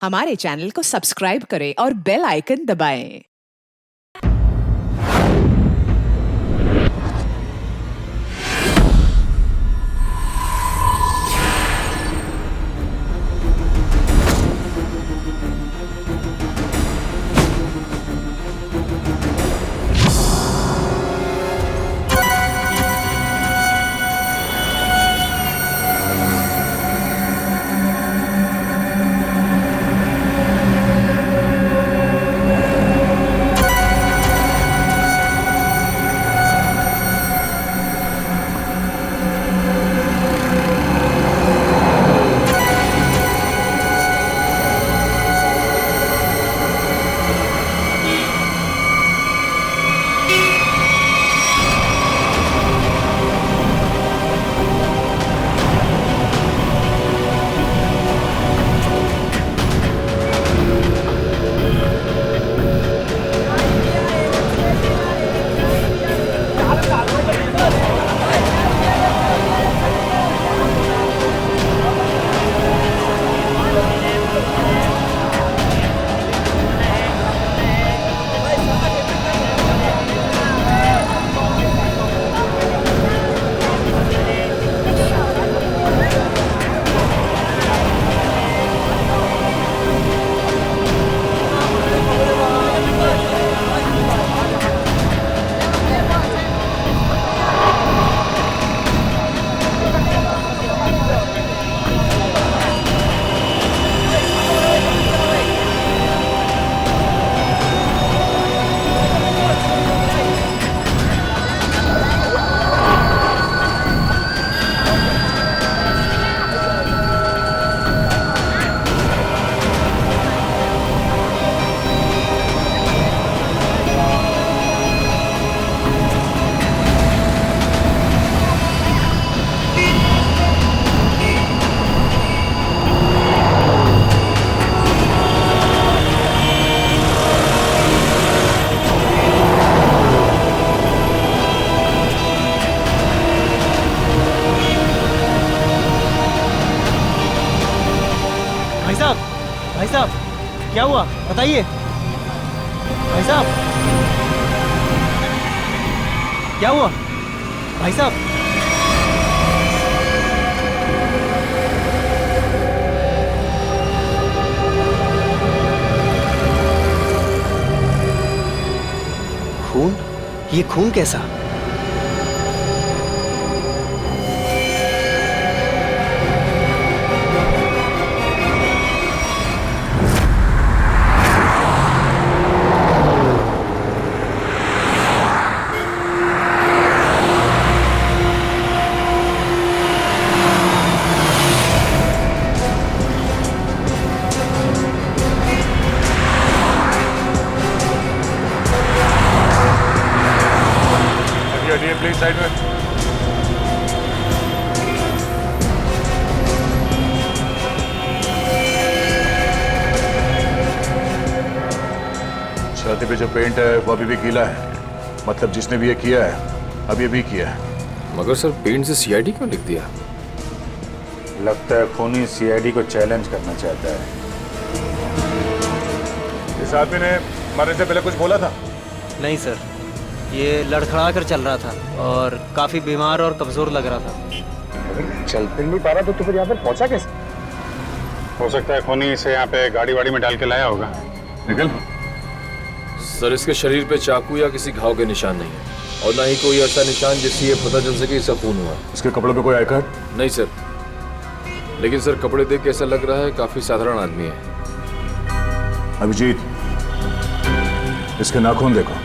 हमारे चैनल को सब्सक्राइब करें और बेल आइकन दबाएं। भाई साहब क्या हुआ बताइए। भाई साहब क्या हुआ भाई साहब। खून? ये खून कैसा? प्लीज साइड में। छाती पे जो पेंट है वो अभी भी गीला है, मतलब जिसने भी ये किया है अभी भी किया है। मगर सर पेंट से सीआईडी क्यों लिख दिया? लगता है खूनी सीआईडी को चैलेंज करना चाहता है। इस आदमी ने मरने से पहले कुछ बोला था? नहीं सर, ये लड़खड़ा कर चल रहा था और काफी बीमार और कमजोर लग रहा था। चल फिर नहीं पा रहा तो फिर यहाँ पर पहुंचा कैसे? हो सकता है खूनी इसे यहाँ पे गाड़ी वाड़ी में डाल के लाया होगा। निकल। सर इसके शरीर पे चाकू या किसी घाव के निशान नहीं है और ना ही कोई ऐसा निशान जिससे ये पता चल सके इसका खून हुआ। इसके कपड़ों पे कोई आई कार्ड? नहीं सर, लेकिन सर कपड़े देख के ऐसा लग रहा है काफी साधारण आदमी है। अभिजीत, इसके नाखून देखो।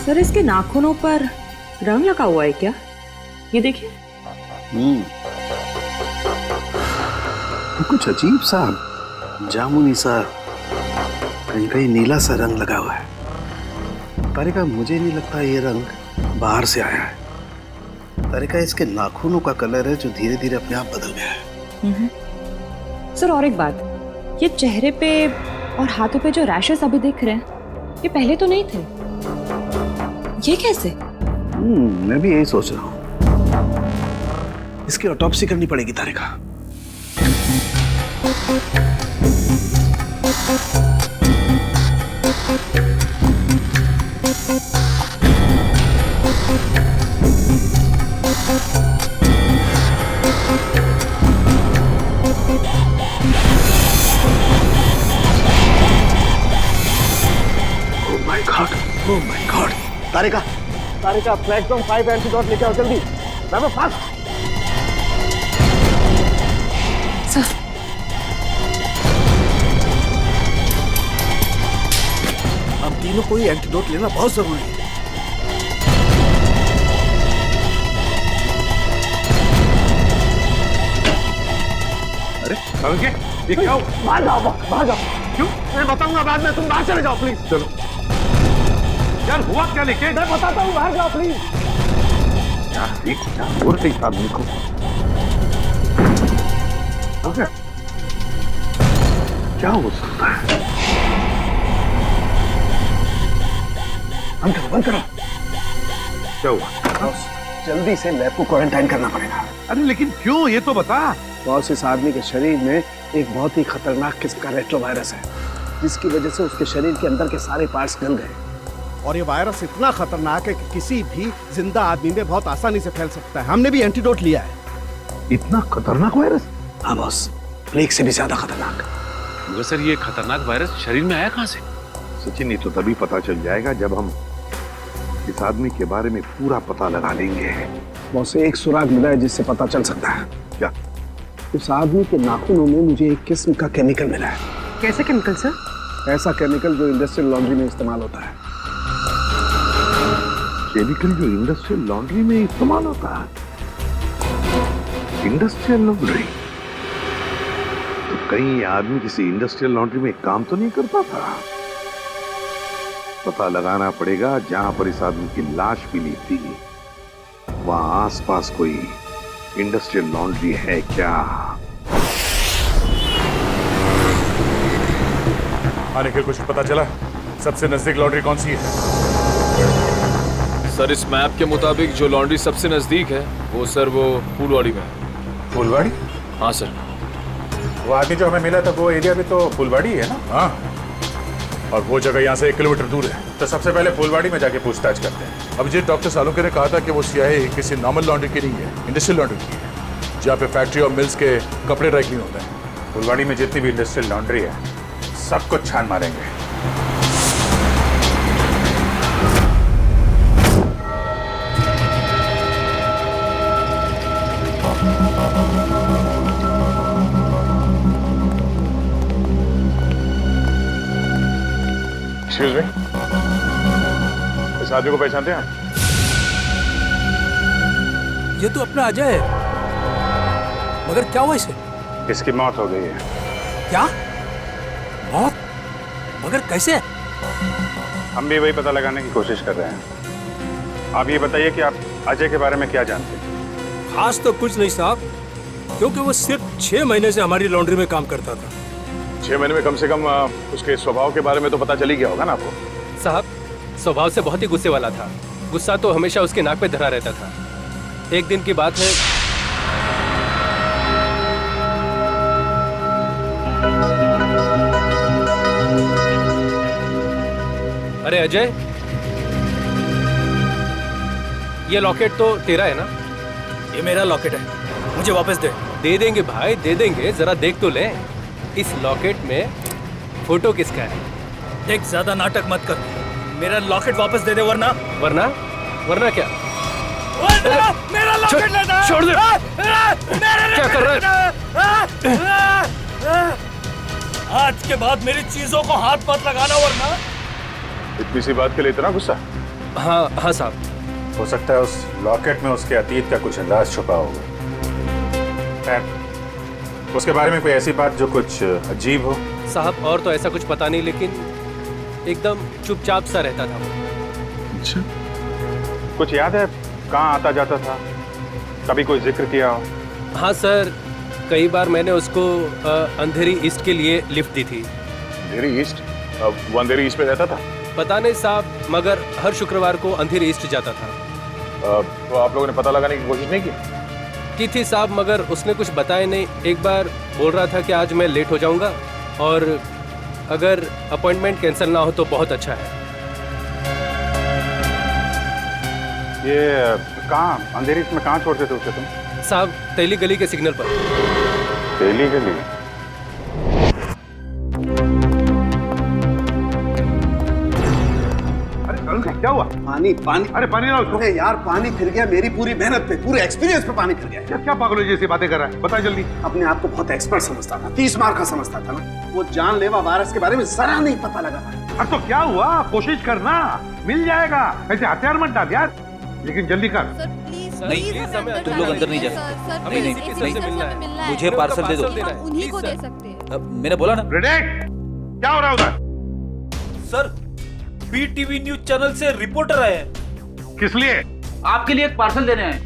सर इसके नाखूनों पर रंग लगा हुआ है क्या? ये देखिए। कुछ अजीब सा जामुनी सा, कहीं कहीं नीला सा रंग लगा हुआ है। तारिका मुझे नहीं लगता ये रंग बाहर से आया है। तारिका इसके नाखूनों का कलर है जो धीरे धीरे अपने आप बदल गया है। सर और एक बात, ये चेहरे पे और हाथों पे जो रैशेस अभी दिख रहे हैं, ये पहले तो नहीं थे। ये कैसे? मैं भी यही सोच रहा हूँ। इसकी ऑटोप्सी करनी पड़ेगी Tarika. Oh my god. Tarika, Tarika platform 5 antidote लेके आओ जल्दी। बाबा फास्ट। सर हम तीनों को ही एंटीडोट लेना बहुत जरूरी है। अरे ये क्या हुआ? बाहर जाओ। क्यों? मैं बताऊंगा बाद में, तुम बाहर चले जाओ प्लीज। चलो यार, हुआ क्या लेके? मैं बताता हूँ, बाहर जाओ प्लीज। यार एक क्या हो रहा है इस आदमी को? हो गया? क्या हो सकता है? बंद करो। क्या हुआ? जल्दी से लैब को क्वारंटाइन करना पड़ेगा। अरे लेकिन क्यों, ये तो बता। बॉस, इस आदमी के शरीर में एक बहुत ही खतरनाक किस्म का रेट्रोवायरस है, जिसकी वजह से उसके शरीर के अंदर के सारे पार्ट्स गल गए। और ये वायरस इतना खतरनाक है कि किसी भी जिंदा आदमी में बहुत आसानी से फैल सकता है। हमने भी एंटीडोट लिया है। इतना खतरनाक वायरस? हाँ बॉस, प्लेग से भी ज्यादा खतरनाक। मगर सर, ये खतरनाक वायरस शरीर में आया कहाँ से? सचिन, ये तो तभी पता चल जाएगा जब हम इस आदमी के बारे में पूरा पता लगा लेंगे। बॉस, एक सुराग मिला है जिससे पता चल सकता है। क्या? उस आदमी के नाखूनों में मुझे एक किस्म का केमिकल मिला है। कैसे केमिकल सर? ऐसा केमिकल जो इंडस्ट्रियल लॉन्ड्री में इस्तेमाल होता है। केमिकल जो इंडस्ट्रियल लॉन्ड्री में इस्तेमाल होता है? Industrial laundry? तो कहीं ये आदमी किसी इंडस्ट्रियल लॉन्ड्री में काम तो नहीं करता था? पता लगाना पड़ेगा जहां पर इस आदमी की लाश मिली थी, वहां आसपास कोई इंडस्ट्रियल लॉन्ड्री है क्या? आने के कुछ पता चला? सबसे नजदीक लॉन्ड्री कौन सी है? सर, इस मैप के मुताबिक जो लॉन्ड्री सबसे नजदीक है वो फूलवाड़ी में है। फुलवाड़ी? हाँ सर। वो आदमी जो हमें मिला था वो एरिया भी तो फुलवाड़ी है ना? हाँ, और वो जगह यहाँ से 1 किलोमीटर दूर है। तो सबसे पहले फुलवाड़ी में जाके पूछताछ करते हैं। अब जी डॉक्टर सालुंके ने कहा था कि वो सियाही किसी नॉर्मल लॉन्ड्री की नहीं है, इंडस्ट्रियल लॉन्ड्री की है, जहाँ पे फैक्ट्री और मिल्स के कपड़े ड्राई क्लीन होते हैं। फुलवाड़ी में जितनी भी इंडस्ट्रियल लॉन्ड्री है सब कुछ छान मारेंगे। एक्सक्यूज मी, इस आदमी को पहचानते हैं आप? ये तो अपना अजय है। मगर क्या हुआ इसे? इसकी मौत हो गई है। क्या मौत? मगर कैसे? हम भी वही पता लगाने की कोशिश कर रहे हैं। आप ये बताइए कि आप अजय के बारे में क्या जानते हैं? खास तो कुछ नहीं साहब, क्योंकि वो सिर्फ 6 महीने से हमारी लॉन्ड्री में काम करता था। 6 महीने में कम से कम उसके स्वभाव के बारे में तो पता चल ही गया होगा ना आपको? साहब, स्वभाव से बहुत ही गुस्से वाला था। गुस्सा तो हमेशा उसके नाक पे धरा रहता था। एक दिन की बात है, अरे अजय, ये लॉकेट तो तेरा है ना? ये मेरा लॉकेट है, मुझे वापस दे। दे देंगे भाई, दे देंगे, जरा देख तो ले। इस लॉकेट में फोटो किसका है? देख, ज्यादा नाटक मत कर, मेरा लॉकेट वापस दे दे, वरना वरना क्या? मेरा लॉकेट लेना। छोड़ दे। क्या कर रहा है? आज के बाद मेरी चीजों को हाथ मत लगाना, वरना। इतनी सी बात के लिए इतना गुस्सा? हाँ साहब। हो सकता है उस लॉकेट में उसके अतीत का कुछ अंदाज छुपा होगा। खैर, उसके बारे में कोई ऐसी बात जो कुछ अजीब हो? साहब, और तो ऐसा कुछ पता नहीं, लेकिन एकदम चुपचाप सा रहता था वो। अच्छा, कुछ याद है कहाँ आता जाता था? कभी कोई जिक्र किया हो? हाँ सर, कई बार मैंने उसको अंधेरी ईस्ट के लिए लिफ्ट दी थी। अंधेरी ईस्ट? वो अंधेरी ईस्ट पे रहता था? पता नहीं साहब, मगर हर शुक्रवार को अंधेरी ईस्ट जाता था। तो आप लोगों ने पता लगाने की कोशिश नहीं की थी साहब, मगर उसने कुछ बताया नहीं। एक बार बोल रहा था कि आज मैं लेट हो जाऊंगा और अगर अपॉइंटमेंट कैंसिल ना हो तो बहुत अच्छा है। ये कहाँ अंधेरी में कहाँ छोड़ते थे उसे तुम? साहब तेली गली के सिग्नल पर। तेली गली? क्या हुआ? पानी पानी। अरे पानी ना उसको। अरे यार पानी फिर गया मेरी पूरी मेहनत पे, पूरे एक्सपीरियंस पे पानी फिर गया। यार क्या पागलों जैसी बातें कर रहा है, बता जल्दी। अपने आप को बहुत एक्सपर्ट समझता था, 30 मार का समझता था ना। वो जानलेवा वायरस के बारे में जरा नहीं पता लगा। अरे तो क्या हुआ, कोशिश करना, मिल जाएगा। ऐसे हथियार मत डाल यार, लेकिन जल्दी कर। नहीं, तुम लोग अंदर नहीं जा सकते। नहीं, मुझे पार्सल दे दो। उन्हीं को दे सकते हैं। मैंने बोला ना। क्या हो रहा है उधर? सर, बीटीवी न्यूज चैनल से रिपोर्टर आए हैं। किस लिए? आपके लिए एक पार्सल देने आए।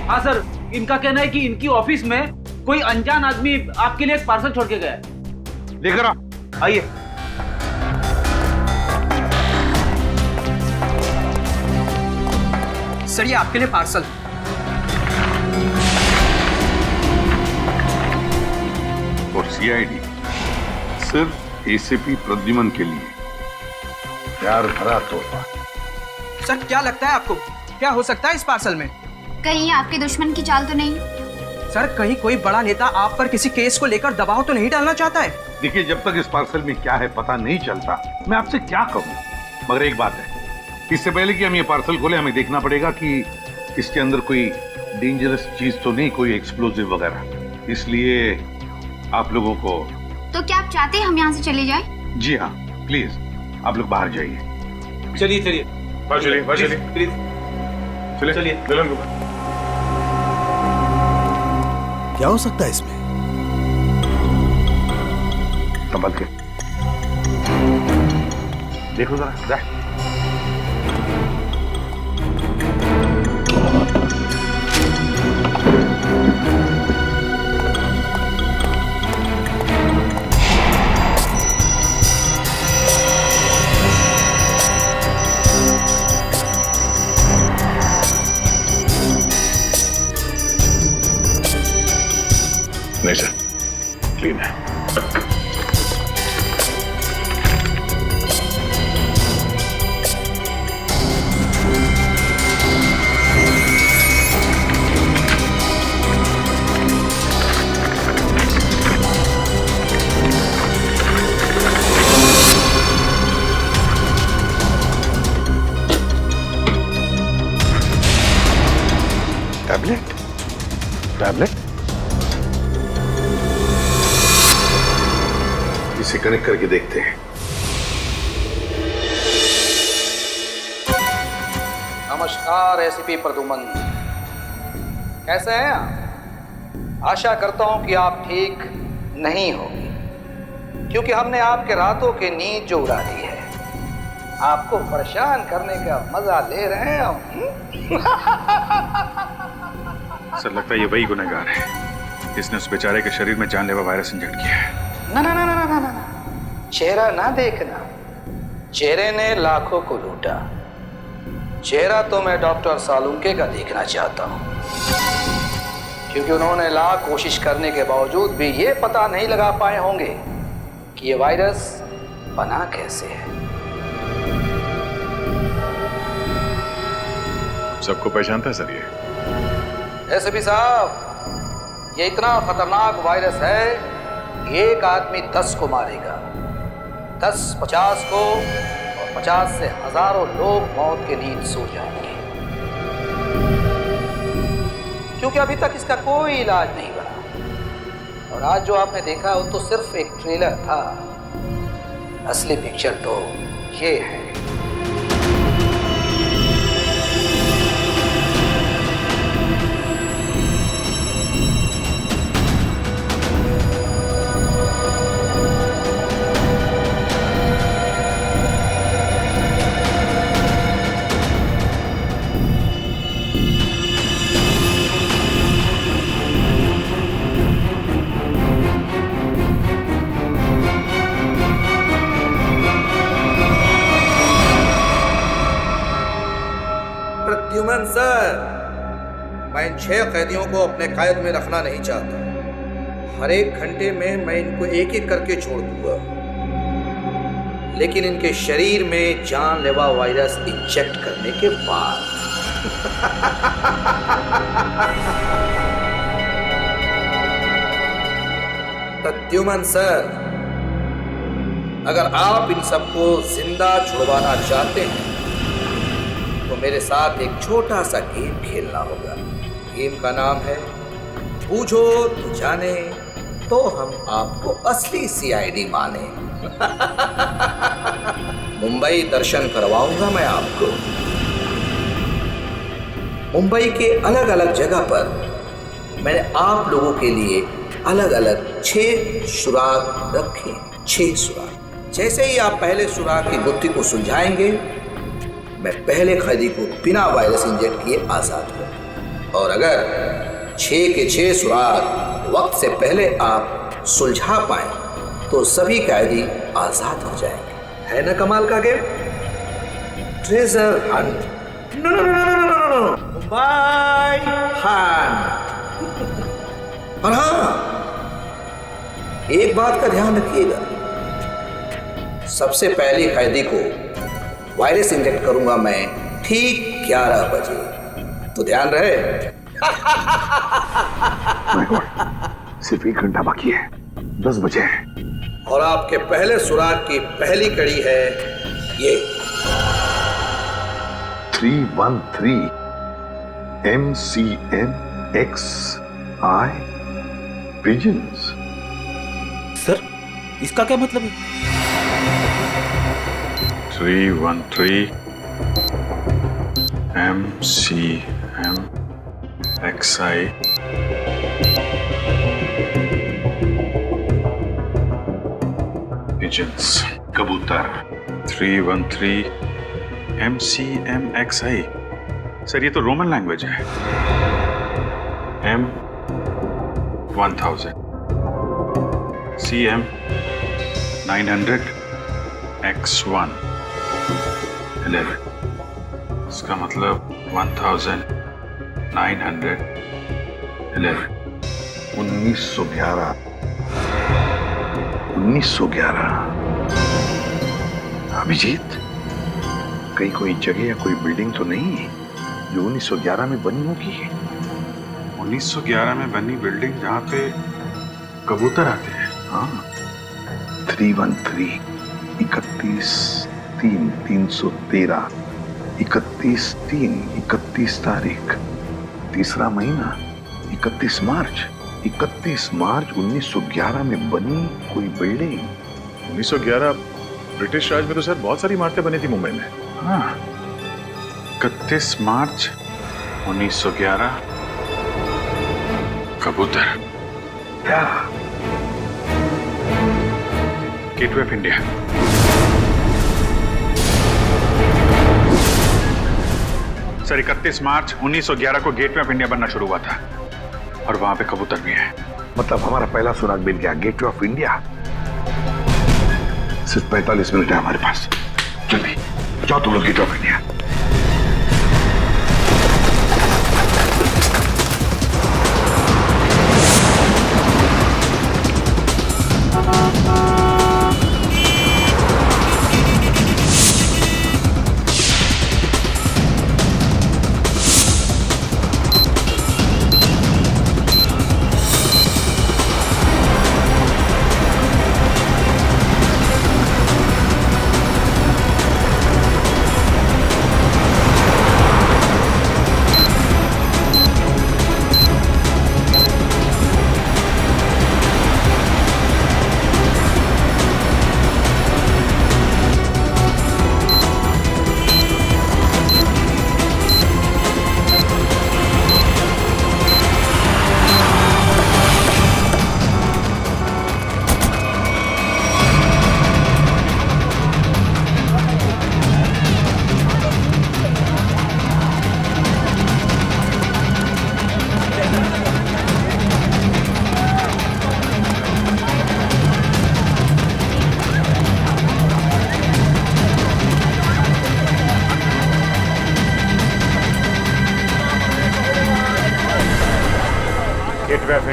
हाँ सर, इनका कहना है कि इनकी ऑफिस में कोई अनजान आदमी आपके लिए एक पार्सल छोड़ के गया है। लेकर आ, आइए। सर, ये आपके लिए पार्सल। और सीआईडी सिर्फ एसीपी प्रद्युमन के लिए प्यार भरा तोहफा। सर, क्या लगता है आपको, क्या हो सकता है इस पार्सल में? कहीं आपके दुश्मन की चाल तो नहीं? सर, कहीं कोई बड़ा नेता आप पर किसी केस को लेकर दबाव तो नहीं डालना चाहता है? देखिए, जब तक इस पार्सल में क्या है पता नहीं चलता, मैं आपसे क्या कहूँ। मगर एक बात है, इससे पहले कि हम ये पार्सल खोले, हमें देखना पड़ेगा कि इसके अंदर कोई डेंजरस चीज तो नहीं, कोई एक्सप्लोजिव वगैरह। इसलिए आप लोगों को। तो क्या आप चाहते हैं हम यहाँ से चले जाएं? जी हाँ, प्लीज आप लोग बाहर जाइए। चलिए चलिए प्लीज चलिए दुल्हन को। क्या हो सकता है इसमें? संभल के देखो जरा, जा। नहीं सर, क्लीन है। टैबलेट? टैबलेट? इसे कनेक्ट करके देखते हैं। नमस्कार एसीपी प्रद्युमन, कैसे हैं आप? आशा करता हूं कि आप ठीक नहीं होगी, क्योंकि हमने आपके रातों की नींद जो उड़ा दी है, आपको परेशान करने का मजा ले रहे हैं हम। सर, लगता है ये वही गुनहगार है जिसने उस बेचारे के शरीर में जानलेवा वायरस इंजेक्ट किया है। ना ना ना ना ना ना, चेहरा ना देखना, चेहरे ने लाखों को लूटा। चेहरा तो मैं डॉक्टर सालुंके का देखना चाहता हूं, क्योंकि उन्होंने लाख कोशिश करने के बावजूद भी ये पता नहीं लगा पाए होंगे कि ये वायरस बना कैसे है। सबको पहचानता है सर ये? एसपी साहब, ये इतना खतरनाक वायरस है कि एक आदमी 10 को मारेगा, 10 50 को, और 50 से हजारों लोग मौत की नींद सो जाएंगे, क्योंकि अभी तक इसका कोई इलाज नहीं बना। और आज जो आपने देखा वो तो सिर्फ एक ट्रेलर था, असली पिक्चर तो ये है। मैं इन 6 कैदियों को अपने कैद में रखना नहीं चाहता। हर एक घंटे में मैं इनको एक एक करके छोड़ दूंगा, लेकिन इनके शरीर में जानलेवा वायरस इंजेक्ट करने के बाद। प्रद्युमन सर, अगर आप इन सबको जिंदा छुड़वाना चाहते हैं तो मेरे साथ एक छोटा सा गेम खेलना होगा। गेम का नाम है बूझो तो जाने, तो हम आपको असली सीआईडी माने। मुंबई दर्शन करवाऊंगा मैं आपको। मुंबई के अलग अलग जगह पर मैंने आप लोगों के लिए अलग अलग 6 सुराग रखे। 6 सुराग। जैसे ही आप पहले सुराग की गुत्थी को सुलझाएंगे, मैं पहले कैदी को बिना वायरस इंजेक्ट किए आजाद करूंगा। और अगर 6 के 6 सुराग वक्त से पहले आप सुलझा पाए तो सभी कैदी आजाद हो जाएंगे। है ना कमाल का game? Treasure hunt. No no no no no no, Mumbai hunt. और हाँ, एक बात का ध्यान रखिएगा, सबसे पहले कैदी को वायरस इंजेक्ट करूंगा मैं ठीक 11 बजे, तो ध्यान रहे। सिर्फ 1 घंटा बाकी है, 10 बजे है। और आपके पहले सुराग की पहली कड़ी है ये 313 MCMXI पिजन्स। सर, इसका क्या मतलब है? 313 MCMXI pigeons, कबूतर। 313 MCMXI। सर ये तो रोमन लैंग्वेज है। M1000 CM 900 X1 11। इसका मतलब 1911 1911। 1911। अभिजीत, कहीं कोई जगह या कोई बिल्डिंग तो नहीं है जो 1911 में बनी होगी? 1911 में बनी बिल्डिंग जहाँ पे कबूतर आते हैं। हाँ। 313 31/3/313 31/3/31 तारीख, तीसरा महीना 31 मार्च। 31 मार्च 1911 में बनी कोई बिल्डिंग। 1911 ब्रिटिश राज में तो सर बहुत सारी इमारतें बनी थी मुंबई में। हाँ। 31 मार्च 1911 कबूतर। क्या? Gateway of India. सर 31 मार्च 1911 को गेटवे ऑफ इंडिया बनना शुरू हुआ था और वहां पे कबूतर भी है। मतलब हमारा पहला सुराग मिल गया, गेटवे ऑफ इंडिया। सिर्फ 45 मिनट है हमारे पास। जल्दी जाओ तुम लोग गेटवे ऑफ इंडिया।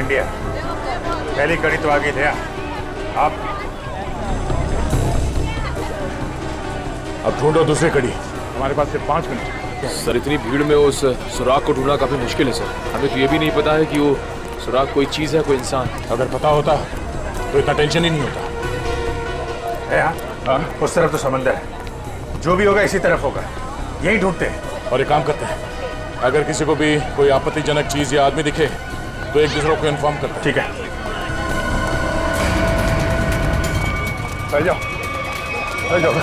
इंडिया। पहली कड़ी तो आगे थे आप। अब ढूंढो दूसरी कड़ी। हमारे पास सिर्फ 5 मिनट। सर इतनी भीड़ में उस सुराग को ढूंढना काफी मुश्किल है सर। हमें तो ये भी नहीं पता है कि वो सुराग कोई चीज है कोई इंसान। अगर पता होता तो इतना टेंशन ही नहीं होता है। हाँ, उस तरफ तो समंदर है, जो भी होगा इसी तरफ होगा, यही ढूंढते हैं। और एक काम करते हैं, अगर किसी को भी कोई आपत्तिजनक चीज या आदमी दिखे तो एक दूसरे को इन्फॉर्म करते हैं। ठीक है, चल जाओ, चल जाओ।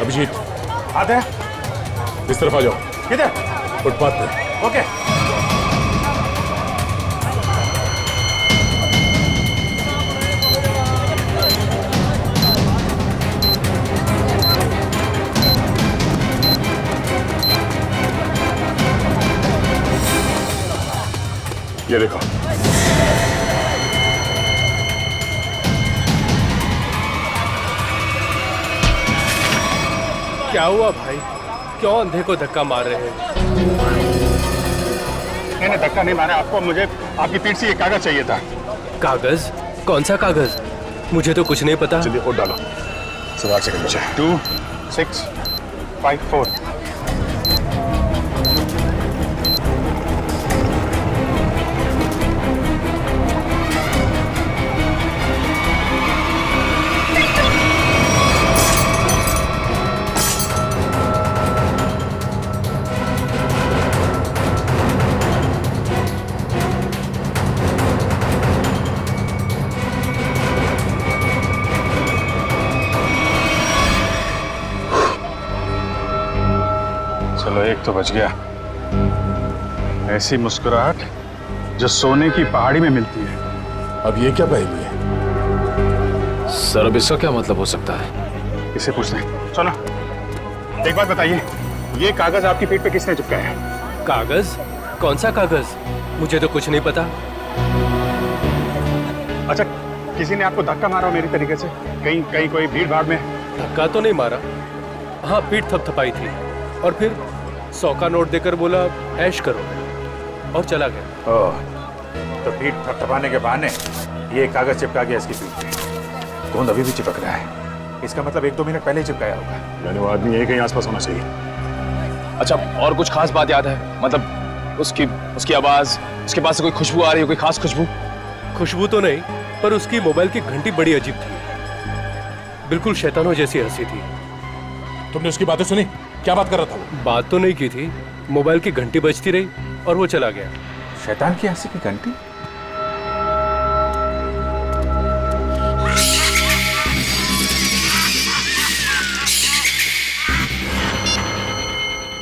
अभिजीत आते हैं, इस तरफ आ जाओ। किधर? फुटपाथ पे। ओके। ये देखो, क्या हुआ भाई? क्यों अंधे को धक्का मार रहे हैं? मैंने धक्का नहीं मारा आपको, मुझे आपकी पीठ से ये कागज चाहिए था। कागज? कौन सा कागज? मुझे तो कुछ नहीं पता। जल्दी वोट डालो। सवाल से मुझे 2 6 5 4। चलो एक तो बच गया। ऐसी मुस्कुराहट जो सोने की पहाड़ी में मिलती है। अब ये क्या पहेली है? सर अब इसका क्या मतलब हो सकता है? इसे पूछते हैं। चलो एक बात बताइए, ये कागज आपकी पीठ पे किसने चिपकाया? कागज? कौन सा कागज? मुझे तो कुछ नहीं पता। अच्छा, किसी ने आपको धक्का मारा मेरी तरीके से? कहीं कहीं कोई भीड़ भाड़ में? धक्का तो नहीं मारा। हाँ, पीठ थपथपाई थी और फिर 100 का नोट देकर बोला ऐश करो और चला गया। ओह, तो पीठ थपथपाने के बहाने ये कागज चिपका गया इसकी पीठ पे। गोंद अभी भी चिपक रहा है, इसका मतलब 1-2 मिनट पहले चिपकाया होगा। यानी वो आदमी यही कहीं आसपास होना चाहिए। अच्छा, और कुछ खास बात याद है? मतलब उसकी आवाज, उसके पास से कोई खुशबू आ रही है, कोई खास खुशबू? खुशबू तो नहीं, पर उसकी मोबाइल की घंटी बड़ी अजीब थी, बिल्कुल शैतानों जैसी हंसी थी। तुमने उसकी बातें सुनी? क्या बात कर रहा था वो? बात तो नहीं की थी, मोबाइल की घंटी बजती रही और वो चला गया। शैतान की हंसी की घंटी?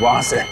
वहां से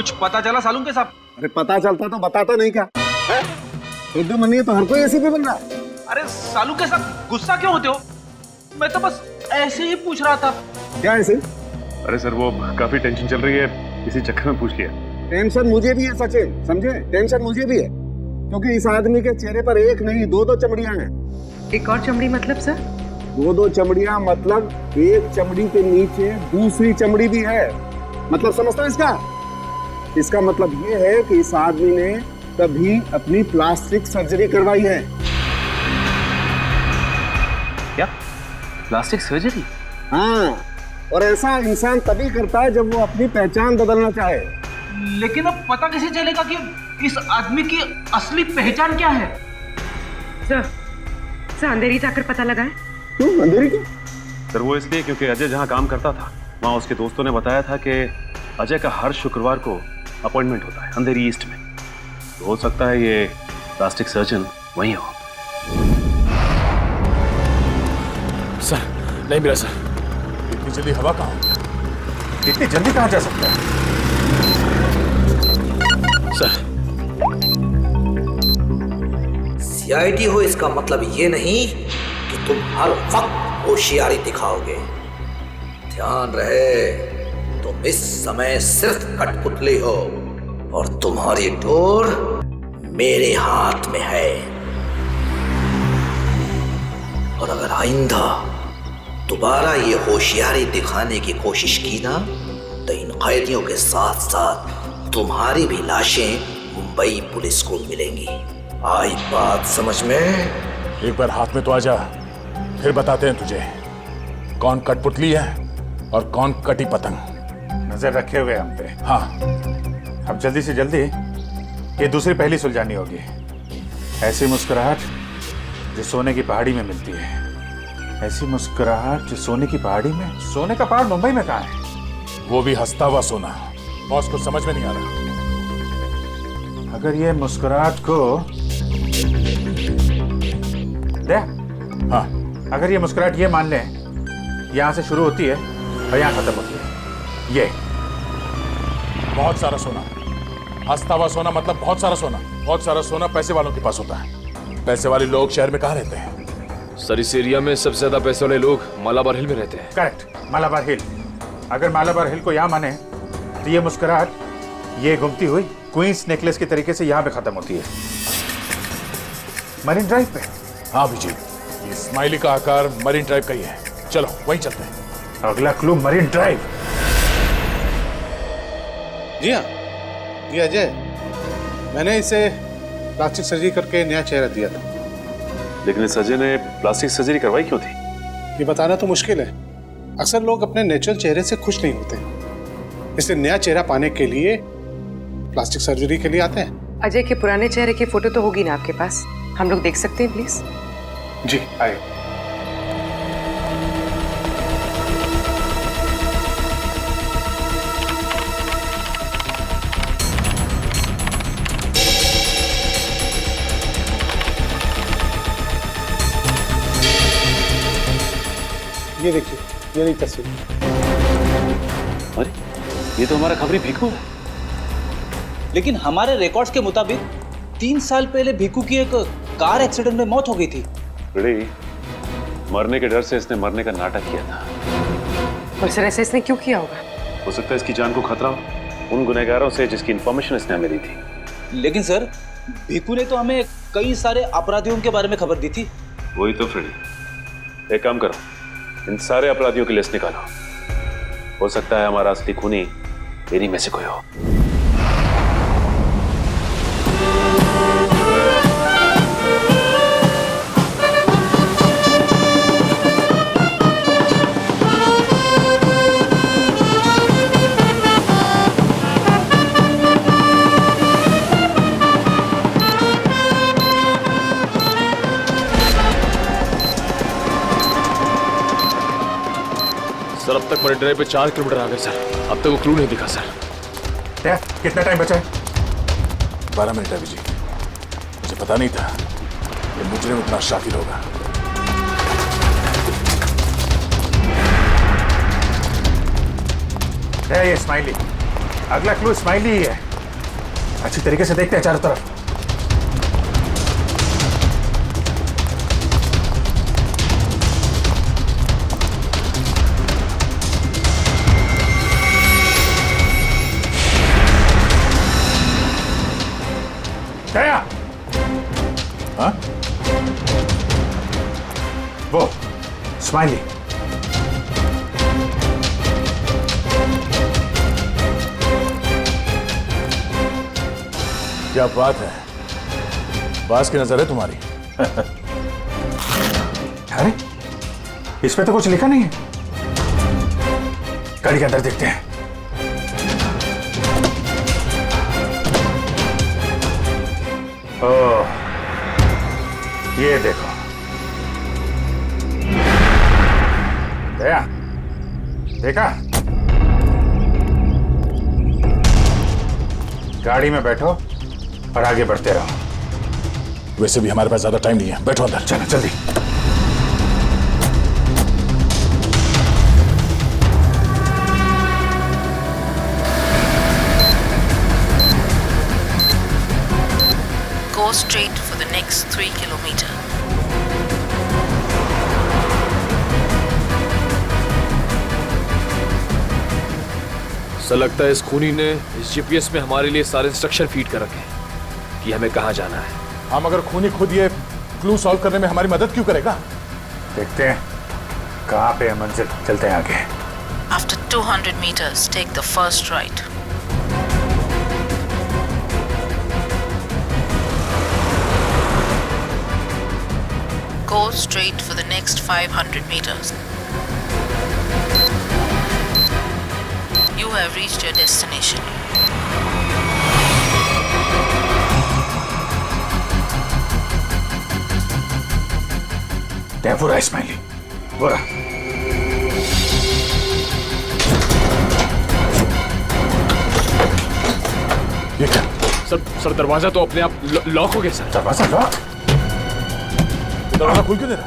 कुछ पता चला सालून के साहब? अरे पता चलता तो बताता नहीं क्या है? उर्दू मनी है तो हर कोई एसीपी बन रहा है। अरे सालू के साथ गुस्सा क्यों होते हो? मैं तो बस ऐसे ही पूछ रहा था। क्या ऐसे? अरे सर वो काफी टेंशन चल रही है, इसी चक्कर में पूछ लिया। टेंशन मुझे भी है सचिन, समझे? टेंशन मुझे भी है क्योंकि इस आदमी के चेहरे पर एक नहीं दो चमड़ियां हैं। एक और चमड़ी मतलब सर? दो चमड़ियां मतलब एक चमड़ी के नीचे दूसरी चमड़ी भी है। मतलब समझता है इसका मतलब ये है कि इस आदमी ने कभी अपनी प्लास्टिक सर्जरी करवाई है। क्या? Plastic surgery? हाँ, और ऐसा इंसान तभी करता है जब वो अपनी पहचान बदलना चाहे। लेकिन अब पता कैसे चलेगा कि इस आदमी की असली पहचान क्या है? सर अंधेरी जाकर पता लगा है। क्यों अंधेरी क्यों? सर वो इसलिए क्योंकि अजय जहाँ काम करता था वहाँ उसके दोस्तों ने बताया था कि अजय का हर शुक्रवार को अपॉइंटमेंट होता है अंधेरी ईस्ट में। तो हो सकता है ये प्लास्टिक सर्जन वहीं हो। सर नहीं मिला सर। इतनी जल्दी हवा कहाँ? इतनी जल्दी कहाँ जा सकता है? सर सीआईडी हो इसका मतलब ये नहीं कि तुम हर वक्त होशियारी दिखाओगे। ध्यान रहे तुम इस समय सिर्फ कठपुतली हो और तुम्हारी डोर मेरे हाथ में है। और अगर आइंदा दोबारा ये होशियारी दिखाने की कोशिश की ना तो इन कैदियों के साथ साथ तुम्हारी भी लाशें मुंबई पुलिस को मिलेंगी। आई बात समझ में? एक बार हाथ में तो आ जा, फिर बताते हैं तुझे कौन कठपुतली है और कौन कटी पतंग। नजर रखे हुए हम पे। हाँ, अब जल्दी से जल्दी ये दूसरी पहली सुलझानी होगी। ऐसी मुस्कुराहट जो सोने की पहाड़ी में मिलती है। ऐसी मुस्कुराहट जो सोने की पहाड़ी में। सोने का पहाड़ मुंबई में कहाँ है? वो भी हंसता हुआ सोना। बॉस को समझ में नहीं आ रहा। अगर ये मुस्कुराहट को दे, हाँ, अगर ये मुस्कुराहट ये मान लें यहाँ से शुरू होती है और यहाँ खत्म होती है। ये बहुत सारा सोना। हंसता हुआ सोना मतलब बहुत सारा सोना। बहुत सारा सोना पैसे वालों के पास होता है। पैसे वाले लोग शहर में कहाँ रहते हैं? सर इस एरिया में सबसे ज्यादा पैसे वाले लोग मालाबार हिल में रहते हैं। करेक्ट, मालाबार हिल। अगर मालाबार हिल को यहाँ माने तो ये मुस्कुराहट ये घूमती हुई क्वींस नेकलेस के तरीके से यहाँ पे खत्म होती है, मरीन ड्राइव पे। हाँ अभिजीत, ये स्माइली का आकार मरीन ड्राइव का ही है। चलो वहीं चलते हैं। अगला क्लू मरीन ड्राइव। जी हाँ, ये अजय, मैंने इसे प्लास्टिक सर्जरी करके नया चेहरा दिया था। लेकिन इस अजय ने प्लास्टिक सर्जरी करवाई क्यों थी? ये बताना तो मुश्किल है। अक्सर लोग अपने नेचुरल चेहरे से खुश नहीं होते, इसलिए नया चेहरा पाने के लिए प्लास्टिक सर्जरी के लिए आते हैं। अजय के पुराने चेहरे की फोटो तो होगी ना आपके पास? हम लोग देख सकते हैं प्लीज? जी आए। ये देखिए, ये नहीं तस्वीर। अरे ये तो हमारा खबरी भीखू है। लेकिन हमारे रिकॉर्ड्स के मुताबिक 3 साल पहले भीखू की एक कार एक्सीडेंट में मौत हो गई थी। मरने के डर से इसने मरने का नाटक किया था। और सर ऐसे इसने क्यों किया होगा? हो सकता है इसकी जान को खतरा हो उन गुनहगारों से जिसकी इन्फॉर्मेशन इसने हमें दी थी। लेकिन सर भीखू ने तो हमें कई सारे अपराधियों के बारे में खबर दी थी। वही तो फ्रेडी, एक काम करो, इन सारे अपराधियों की लिस्ट निकालो। हो सकता है हमारा असली खूनी इन्हीं में से कोई हो। सर अब तक मरीन ड्राइव पे 4 किलोमीटर आ गए सर। अब तक वो क्लू नहीं दिखा सर। कितना टाइम बचा है? 12 मिनट है अभिजीत। मुझे पता नहीं था ये मुजरिम इतना शातिर होगा। ये स्माइली, अगला क्लू स्माइली ही है। अच्छी तरीके से देखते हैं चारों तरफ। दया, हाँ? वो स्माइली। क्या बात है, बास की नजर है तुम्हारी। अरे इस पे तो कुछ लिखा नहीं है। गाड़ी के अंदर देखते हैं। ओह, ये देखो। दया, देखा? गाड़ी में बैठो और आगे बढ़ते रहो। वैसे भी हमारे पास ज्यादा टाइम नहीं है, बैठो अंदर। चलो जल्दी। Go straight for the next 3 kilometers. ऐसा लगता है इस खूनी ने इस जीपीएस में हमारे लिए सारे इंस्ट्रक्शन फीड कर रखे हैं कि हमें कहाँ जाना है। हम अगर खूनी खुद ये क्लू सॉल्व करने में हमारी मदद क्यों करेगा? देखते हैं कहाँ पे है मंजिल। चलते हैं आगे। After 200 meters, take the first right. Go straight for the next 500 meters. You have reached your destination. क्या पूरा स्माइली? पूरा। ये क्या? सर दरवाजा तो अपने आप लॉक हो गया सर। दरवाजा लॉक? दरवाजा खुल क्यों दे रहा?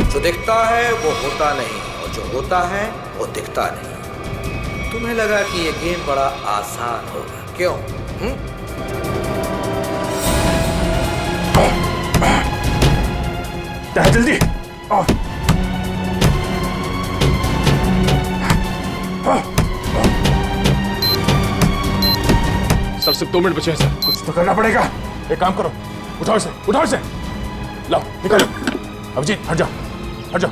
जो दिखता है वो होता नहीं और जो होता है वो दिखता नहीं। तुम्हें लगा कि ये गेम बड़ा आसान होगा, क्यों? जल्दी। सर सिर्फ 2 मिनट बचे हैं सर। कुछ तो करना पड़ेगा। एक काम करो, उठाओ इसे, लाओ निकालो। अभिजीत हट जाओ, हट जाओ।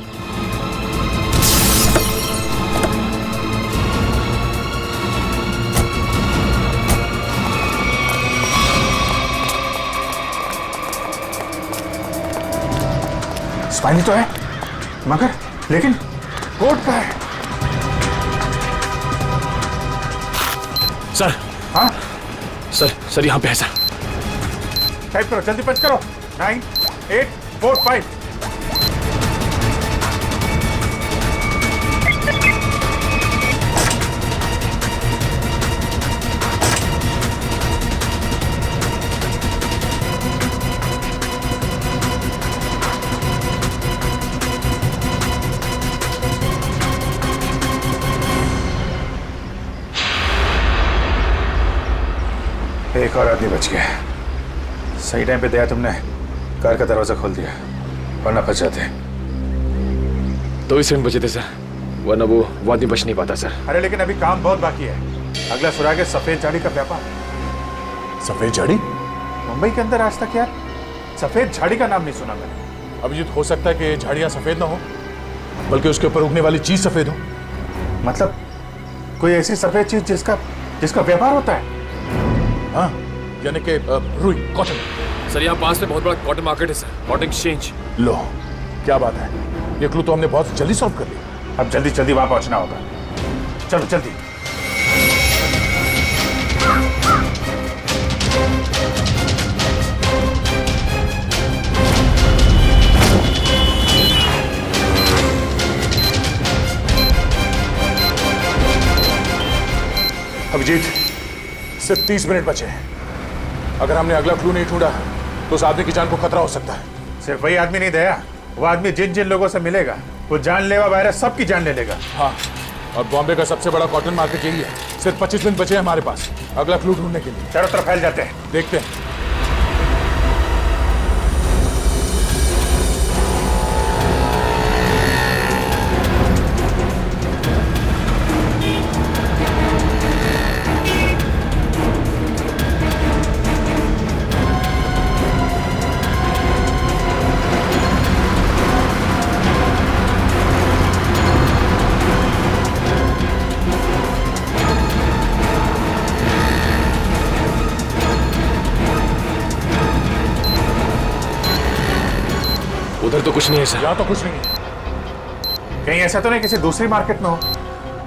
स्माइली तो है, मगर लेकिन कोट का है। सर। हाँ सर यहाँ पे है सर। टाइप करो, जल्दी पंच करो। 9, 8, 4, 5। एक और आदमी बच गया। सही टाइम पे दया तुमने कार का दरवाजा खोल दिया, वरना फंस जाते। 2 सेकंड बचे थे सर, वरना वो आदमी बच नहीं पाता सर। अरे लेकिन अभी काम बहुत बाकी है। अगला सुराग है सफेद झाड़ी का व्यापार। सफेद झाड़ी? मुंबई के अंदर आज तक यार सफेद झाड़ी का नाम नहीं सुना मैंने। अभिजीत, हो सकता है कि झाड़ियां सफेद ना हो, बल्कि उसके ऊपर उगने वाली चीज सफेद हो। मतलब कोई ऐसी सफेद चीज जिसका व्यापार होता है? हाँ, यानी कि रुई, कॉटन। सर यहाँ पास में बहुत बड़ा कॉटन मार्केट है सर, कॉटन एक्सचेंज। लो, क्या बात है, ये क्लू तो हमने बहुत जल्दी सॉल्व कर लिया। अब जल्दी जल्दी वहां पहुंचना होगा। चलो जल्दी। अभिजीत, सिर्फ 30 मिनट बचे हैं। अगर हमने अगला क्लू नहीं ढूंढा तो उस आदमी की जान को खतरा हो सकता है। सिर्फ वही आदमी नहीं दया, वो आदमी जिन जिन लोगों से मिलेगा वो जानलेवा वायरस सबकी जान ले लेगा। हाँ, और बॉम्बे का सबसे बड़ा कॉटन मार्केट यही है। सिर्फ 25 मिनट बचे हैं हमारे पास अगला क्लू ढूंढने के लिए। चारों तरफ फैल जाते हैं, देखते हैं। उधर तो कुछ नहीं है सर। यहाँ तो कुछ नहीं है। कहीं ऐसा तो नहीं किसी दूसरी मार्केट में हो?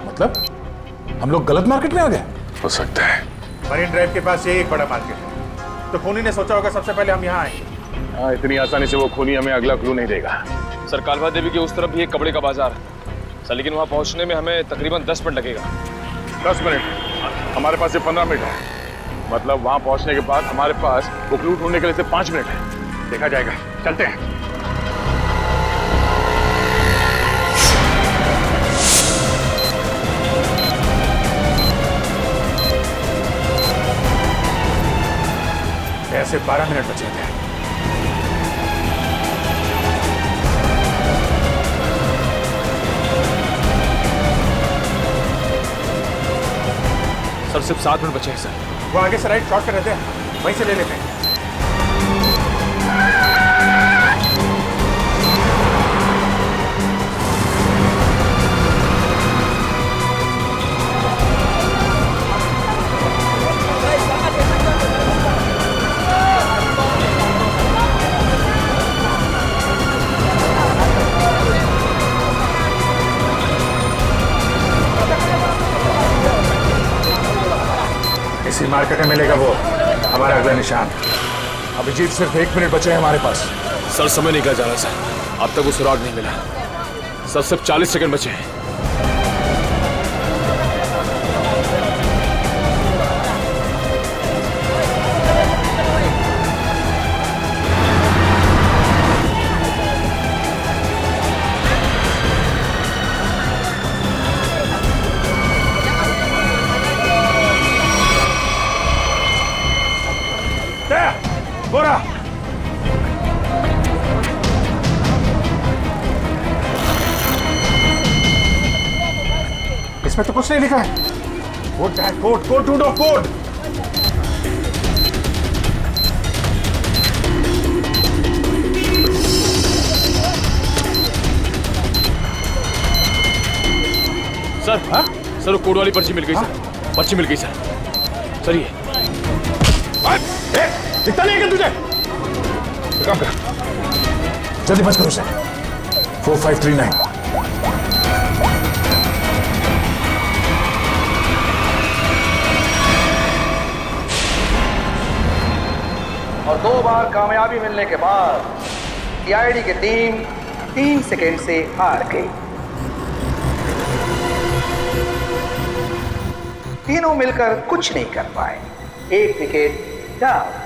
मतलब हम लोग गलत मार्केट में आ गए? हो सकता है। मरीन ड्राइव के पास यही एक बड़ा मार्केट है, तो खूनी ने सोचा होगा सबसे पहले हम यहाँ आएंगे। हाँ, इतनी आसानी से वो खूनी हमें अगला क्लू नहीं देगा। सर कालवा देवी के उस तरफ भी एक कपड़े का बाजार है सर, लेकिन वहाँ पहुँचने में हमें तकरीबन 10 मिनट लगेगा। 10 मिनट? हमारे पास सिर्फ 15 मिनट है। मतलब वहाँ पहुँचने के बाद हमारे पास वो क्लू ढूंढने के लिए सिर्फ 5 मिनट है। देखा जाएगा, चलते हैं। ऐसे 12 मिनट बचे थे। सर सिर्फ 7 मिनट बचे हैं सर। वो आगे से राइट शॉर्ट कर रहते हैं, वहीं से ले लेते हैं। इसी मार्केट में मिलेगा वो हमारा अगला निशान। अभिजीत, सिर्फ 1 मिनट बचे हैं हमारे पास। सर समय निकल जा रहा सर, अब तक वो सुराग नहीं मिला सर। सिर्फ 40 सेकंड बचे हैं। बोरा इसमें तो कुछ नहीं लिखा है। कोड है, कोड कोड ढूंढो, कोड। सर हाँ? सर वो कोड वाली पर्ची मिल गई सर। पर्ची मिल गई सर। सर ये दिखता नहीं है क्या तुझे? काम कर, जल्दी बच करो उसे। 4539। और 2 बार कामयाबी मिलने के बाद सीआईडी की टीम 3 सेकेंड से हार गई। तीनों मिलकर कुछ नहीं कर पाए। 1 विकेट डाउन।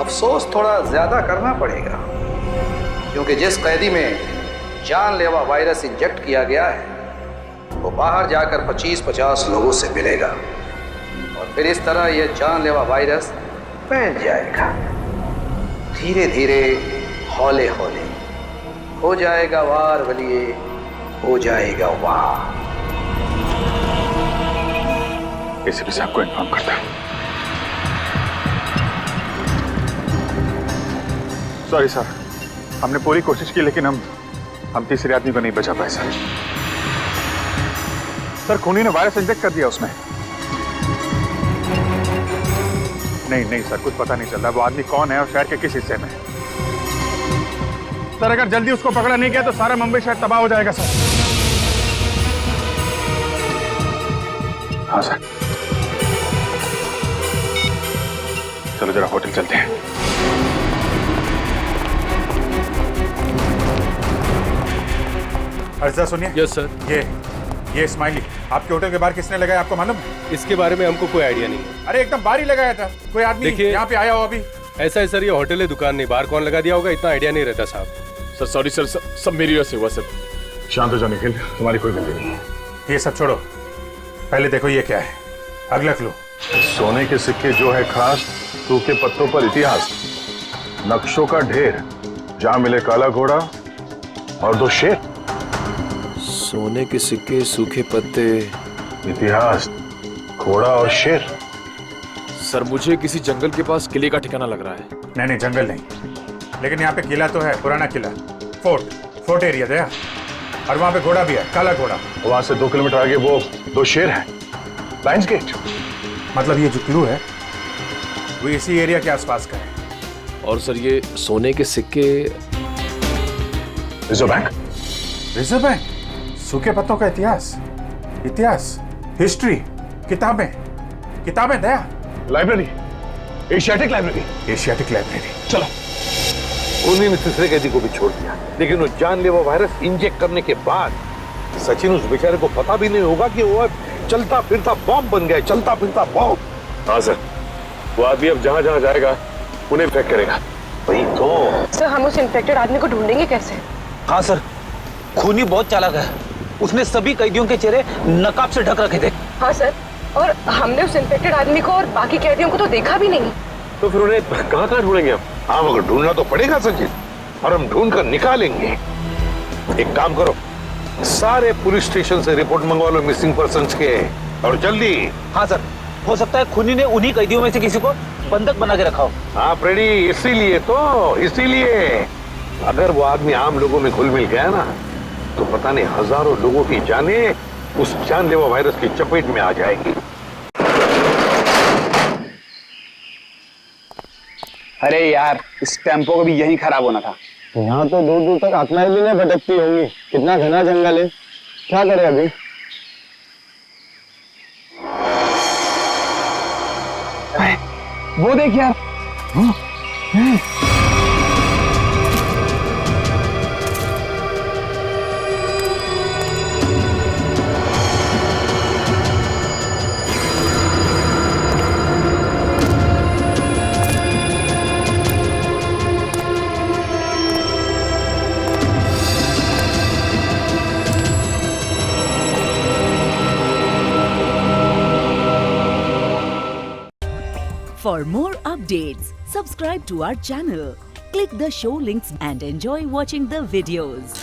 अफसोस थोड़ा ज्यादा करना पड़ेगा, क्योंकि जिस कैदी में जानलेवा वायरस इंजेक्ट किया गया है वो बाहर जाकर 25-50 लोगों से मिलेगा और फिर इस तरह यह जानलेवा वायरस फैल जाएगा। धीरे धीरे, हौले हौले हो जाएगा वार वलिए, हो जाएगा वार। एसीपी साहब को इन्फॉर्म करता हूं। सॉरी सर, हमने पूरी कोशिश की लेकिन हम तीसरे आदमी को नहीं बचा पाए सर। खूनी ने वायरस इंजेक्ट कर दिया उसमें। नहीं सर, कुछ पता नहीं चल रहा वो आदमी कौन है और शहर के किस हिस्से में है। सर अगर जल्दी उसको पकड़ा नहीं गया तो सारा मुंबई शहर तबाह हो जाएगा सर। हाँ सर, चलो जरा होटल चलते हैं। अर्जा सुनिए। Yes sir. ये स्माइली आपके होटल के बाहर किसने लगाया, आपको मालूम है? इसके बारे में हमको कोई आइडिया नहीं है। अरे एकदम बाहर ही लगाया था, कोई आदमी यहाँ पे आया हो अभी? ऐसा है सर, ये होटल है, दुकान नहीं, बाहर कौन लगा दिया होगा इतना आइडिया नहीं रहता साहब। सर सॉरी सर, सब मेरी वजह से हुआ सर। शांत हो जाओ निखिल, तुम्हारी कोई गलती नहीं है। ये सब छोड़ो, पहले देखो ये क्या है, अगला क्लू। सोने के सिक्के जो है खास, सूखे पत्तों पर इतिहास, नक्शों का ढेर, जहां मिले काला घोड़ा और 2 शेर। सोने के सिक्के, सूखे पत्ते, इतिहास, घोड़ा और शेर। सर मुझे किसी जंगल के पास किले का ठिकाना लग रहा है। नहीं जंगल नहीं, लेकिन यहाँ पे किला तो है, पुराना किला, फोर्ट एरिया दया, और वहाँ पे घोड़ा भी है, काला घोड़ा। वहां से 2 किलोमीटर आगे वो 2 शेर हैं, लायंस गेट। मतलब ये जो क्लू है वो इसी एरिया के आसपास का है। और सर ये सोने के सिक्के, रिजर्व बैंक, सूखे पत्तों का इतिहास, हिस्ट्री, किताबें दया, लाइब्रेरी, एशियाटिक लाइब्रेरी। चलो। खूनी ने तीसरे कैदी को भी छोड़ दिया, लेकिन वो जानलेवा वायरस इंजेक्ट करने के बाद सचिन उस बेचारे को पता भी नहीं होगा कि वो चलता फिरता बॉम्ब बन गया, चलता फिरता बॉम्ब। हाँ सर, वो आदमी अब जहाँ जहाँ जाएगा उन्हें इन्फेक्ट करेगा। वही तो सर, हम उस इन्फेक्टेड आदमी को ढूंढेंगे कैसे? हाँ सर, खूनी बहुत चालाक है, उसने सभी कैदियों के चेहरे नकाब से ढक रखे थे। हाँ सर, और हमने उस इन्फेक्टेड आदमी को और बाकी कैदियों को तो देखा भी नहीं। तो फिर उन्हें कहाँ ढूंढेंगे हम? हाँ मगर ढूंढना तो पड़ेगा सचिन, और हम ढूंढ कर निकालेंगे। एक काम करो, सारे पुलिस स्टेशन से रिपोर्ट मंगवा लो मिसिंग पर्सन्स के, और जल्दी। हाँ सर, हो सकता है खूनी ने उन्हीं कैदियों में से किसी को बंधक बना के रखा हो। हाँ फ्रेडी, इसीलिए अगर वो आदमी आम लोगों में घुल मिल गया ना, तो पता नहीं हजारों लोगों की जानें उस जानलेवा वायरस की चपेट में आ जाएगी। अरे यार, इस टेम्पो को भी यही खराब होना था। यहाँ तो दूर दूर तक आत्माएं भी नहीं भटकती होंगी, कितना घना जंगल है। क्या करें अभी? वो देख यार, For more updates, subscribe to our channel, click the show links and enjoy watching the videos.